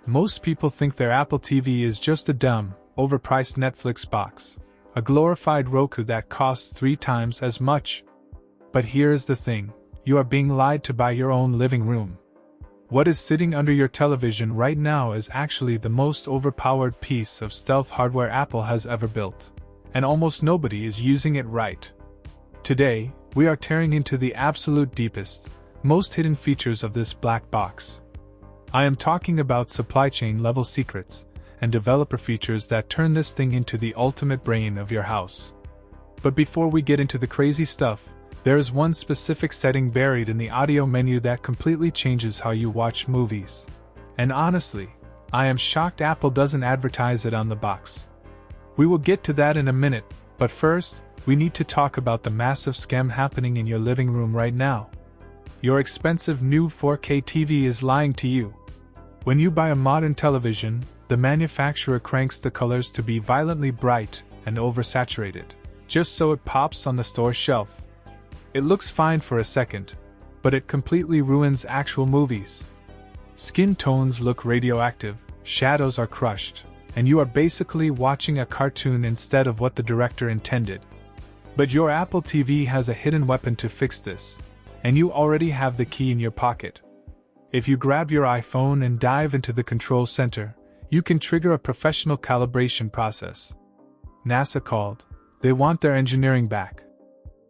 Most people think their Apple TV is just a dumb, overpriced Netflix box, a glorified Roku that costs 3 times as much. But here is the thing, you are being lied to by your own living room. What is sitting under your television right now is actually the most overpowered piece of stealth hardware Apple has ever built, and almost nobody is using it right. Today, we are tearing into the absolute deepest, most hidden features of this black box. I am talking about supply chain level secrets and developer features that turn this thing into the ultimate brain of your house. But before we get into the crazy stuff, there is one specific setting buried in the audio menu that completely changes how you watch movies. And honestly, I am shocked Apple doesn't advertise it on the box. We will get to that in a minute, but first, we need to talk about the massive scam happening in your living room right now. Your expensive new 4K TV is lying to you. When you buy a modern television, the manufacturer cranks the colors to be violently bright and oversaturated, just so it pops on the store shelf. It looks fine for a second, but it completely ruins actual movies. Skin tones look radioactive, shadows are crushed, and you are basically watching a cartoon instead of what the director intended. But your Apple TV has a hidden weapon to fix this, and you already have the key in your pocket. If you grab your iPhone and dive into the control center, you can trigger a professional calibration process. NASA called. They want their engineering back.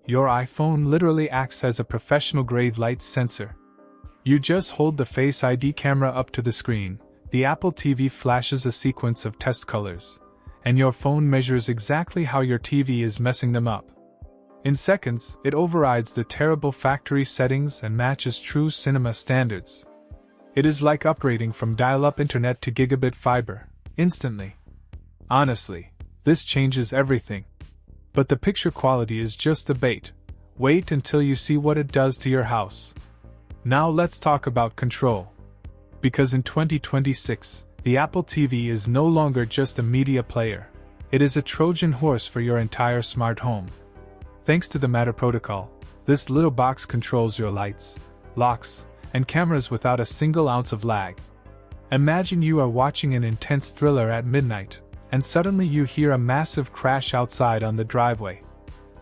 Your iPhone literally acts as a professional-grade light sensor. You just hold the Face ID camera up to the screen, the Apple TV flashes a sequence of test colors, and your phone measures exactly how your TV is messing them up. In seconds, it overrides the terrible factory settings and matches true cinema standards. It is like upgrading from dial-up internet to gigabit fiber, instantly. Honestly, this changes everything. But the picture quality is just the bait. Wait until you see what it does to your house. Now let's talk about control. Because in 2026, the Apple TV is no longer just a media player. It is a Trojan horse for your entire smart home. Thanks to the Matter protocol, this little box controls your lights, locks, and cameras without a single ounce of lag. Imagine you are watching an intense thriller at midnight, and suddenly you hear a massive crash outside on the driveway.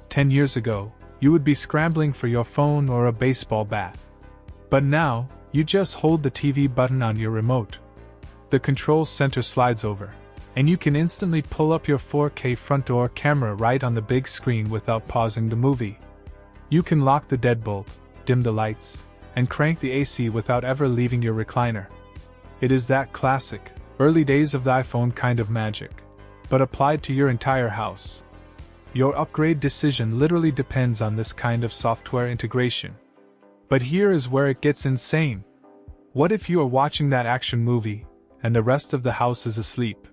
10 years ago, you would be scrambling for your phone or a baseball bat. But now, you just hold the TV button on your remote. The control center slides over, and you can instantly pull up your 4K front door camera right on the big screen without pausing the movie. You can lock the deadbolt, dim the lights, and crank the AC without ever leaving your recliner. It is that classic, early days of the iPhone kind of magic, but applied to your entire house. Your upgrade decision literally depends on this kind of software integration. But here is where it gets insane. What if you are watching that action movie, and the rest of the house is asleep?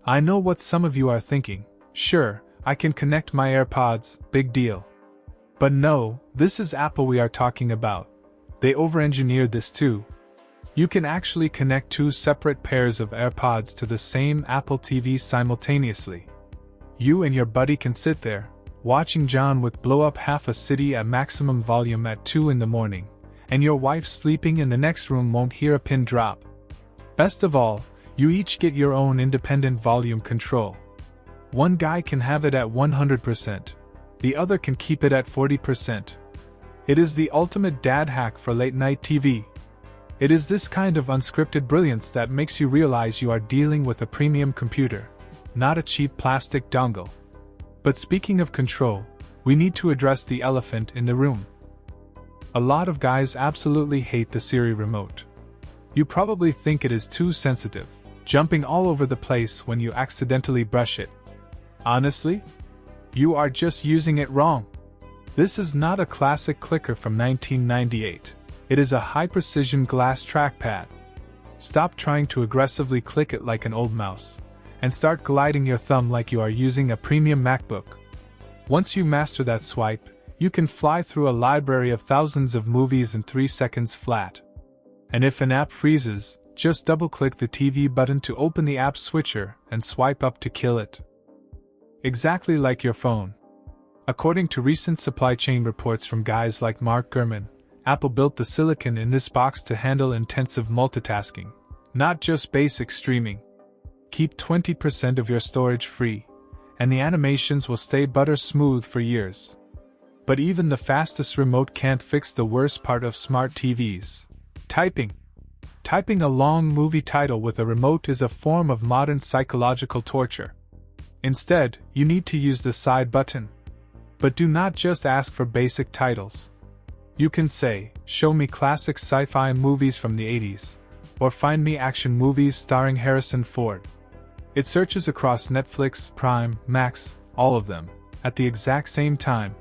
I know what some of you are thinking. Sure, I can connect my AirPods, big deal. But no, this is Apple we are talking about. They over-engineered this too. You can actually connect 2 separate pairs of AirPods to the same Apple TV simultaneously. You and your buddy can sit there, watching John Wick blow up half a city at maximum volume at 2 in the morning, and your wife sleeping in the next room won't hear a pin drop. Best of all, you each get your own independent volume control. One guy can have it at 100%, the other can keep it at 40%. It is the ultimate dad hack for late-night TV. It is this kind of unscripted brilliance that makes you realize you are dealing with a premium computer, not a cheap plastic dongle. But speaking of control, we need to address the elephant in the room. A lot of guys absolutely hate the Siri remote. You probably think it is too sensitive, jumping all over the place when you accidentally brush it. Honestly, you are just using it wrong. This is not a classic clicker from 1998. It is a high-precision glass trackpad. Stop trying to aggressively click it like an old mouse, and start gliding your thumb like you are using a premium MacBook. Once you master that swipe, you can fly through a library of thousands of movies in 3 seconds flat. And if an app freezes, just double-click the TV button to open the app switcher and swipe up to kill it. Exactly like your phone. According to recent supply chain reports from guys like Mark Gurman, Apple built the silicon in this box to handle intensive multitasking, Not just basic streaming. Keep 20% of your storage free, and the animations will stay butter smooth for years. But even the fastest remote can't fix the worst part of smart TVs: typing. Typing a long movie title with a remote is a form of modern psychological torture. Instead, you need to use the side button. But do not just ask for basic titles. You can say, "Show me classic sci-fi movies from the 80s," or "Find me action movies starring Harrison Ford." It searches across Netflix, Prime, Max, all of them, at the exact same time.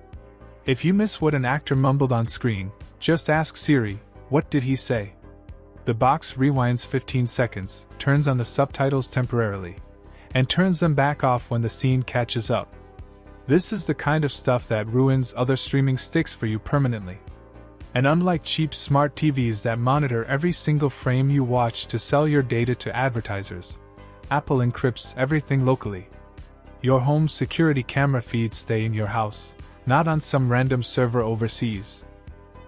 If you miss what an actor mumbled on screen, just ask Siri, "What did he say?" The box rewinds 15 seconds, turns on the subtitles temporarily, and turns them back off when the scene catches up. This is the kind of stuff that ruins other streaming sticks for you permanently. And unlike cheap smart TVs that monitor every single frame you watch to sell your data to advertisers, Apple encrypts everything locally. Your home security camera feeds stay in your house, not on some random server overseas.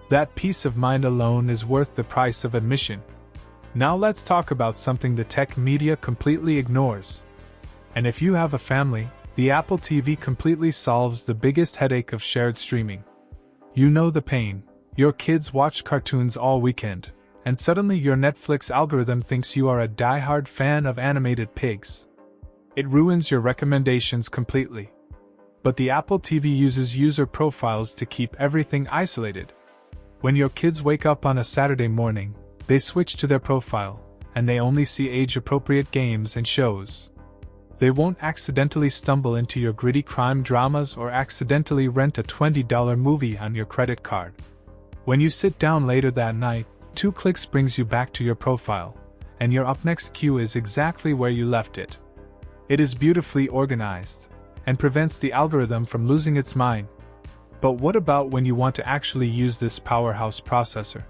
That peace of mind alone is worth the price of admission. Now let's talk about something the tech media completely ignores. And if you have a family, the Apple TV completely solves the biggest headache of shared streaming. You know the pain. Your kids watch cartoons all weekend, and suddenly your Netflix algorithm thinks you are a die-hard fan of animated pigs. It ruins your recommendations completely. But the Apple TV uses user profiles to keep everything isolated. When your kids wake up on a Saturday morning, they switch to their profile, and they only see age-appropriate games and shows. They won't accidentally stumble into your gritty crime dramas or accidentally rent a $20 movie on your credit card. When you sit down later that night, 2 clicks brings you back to your profile, and your up next queue is exactly where you left it. It is beautifully organized, and prevents the algorithm from losing its mind. But what about when you want to actually use this powerhouse processor?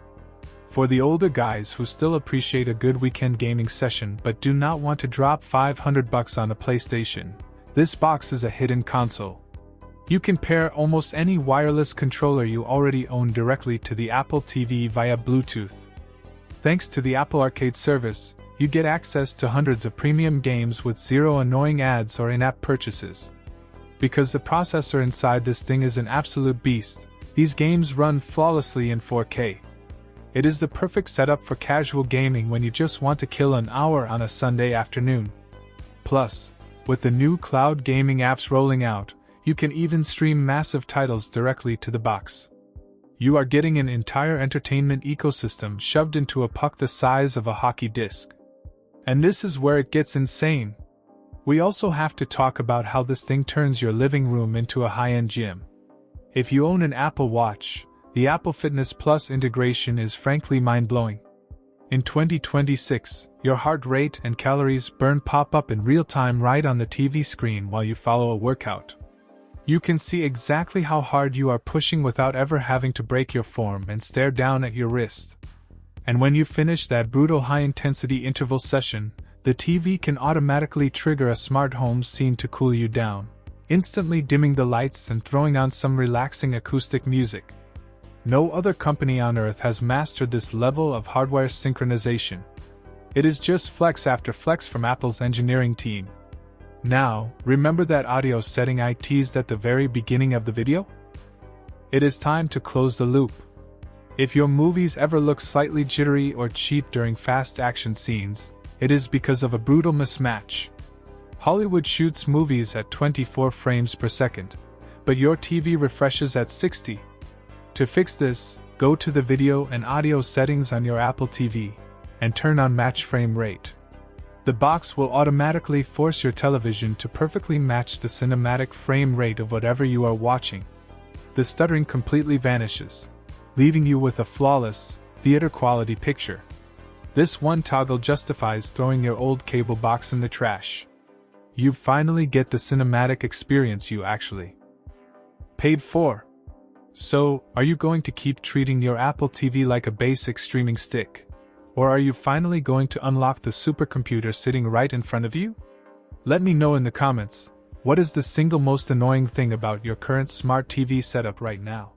For the older guys who still appreciate a good weekend gaming session but do not want to drop $500 on a PlayStation, this box is a hidden console. You can pair almost any wireless controller you already own directly to the Apple TV via Bluetooth. Thanks to the Apple Arcade service, you get access to hundreds of premium games with zero annoying ads or in-app purchases. Because the processor inside this thing is an absolute beast, these games run flawlessly in 4K. It is the perfect setup for casual gaming when you just want to kill an hour on a Sunday afternoon. Plus, with the new cloud gaming apps rolling out, you can even stream massive titles directly to the box. You are getting an entire entertainment ecosystem shoved into a puck the size of a hockey disc. And this is where it gets insane. We also have to talk about how this thing turns your living room into a high-end gym. If you own an Apple Watch, the Apple Fitness Plus integration is frankly mind-blowing. In 2026, your heart rate and calories burn pop up in real time right on the TV screen while you follow a workout. You can see exactly how hard you are pushing without ever having to break your form and stare down at your wrist. And when you finish that brutal high-intensity interval session, the TV can automatically trigger a smart home scene to cool you down, instantly dimming the lights and throwing on some relaxing acoustic music. No other company on earth has mastered this level of hardware synchronization. It is just flex after flex from Apple's engineering team. Now, remember that audio setting I teased at the very beginning of the video? It is time to close the loop. If your movies ever look slightly jittery or cheap during fast action scenes, it is because of a brutal mismatch. Hollywood shoots movies at 24 frames per second, but your TV refreshes at 60. To fix this, go to the video and audio settings on your Apple TV, and turn on match frame rate. The box will automatically force your television to perfectly match the cinematic frame rate of whatever you are watching. The stuttering completely vanishes, leaving you with a flawless, theater-quality picture. This one toggle justifies throwing your old cable box in the trash. You finally get the cinematic experience you actually paid for. So, are you going to keep treating your Apple TV like a basic streaming stick? Or are you finally going to unlock the supercomputer sitting right in front of you? Let me know in the comments, what is the single most annoying thing about your current smart TV setup right now?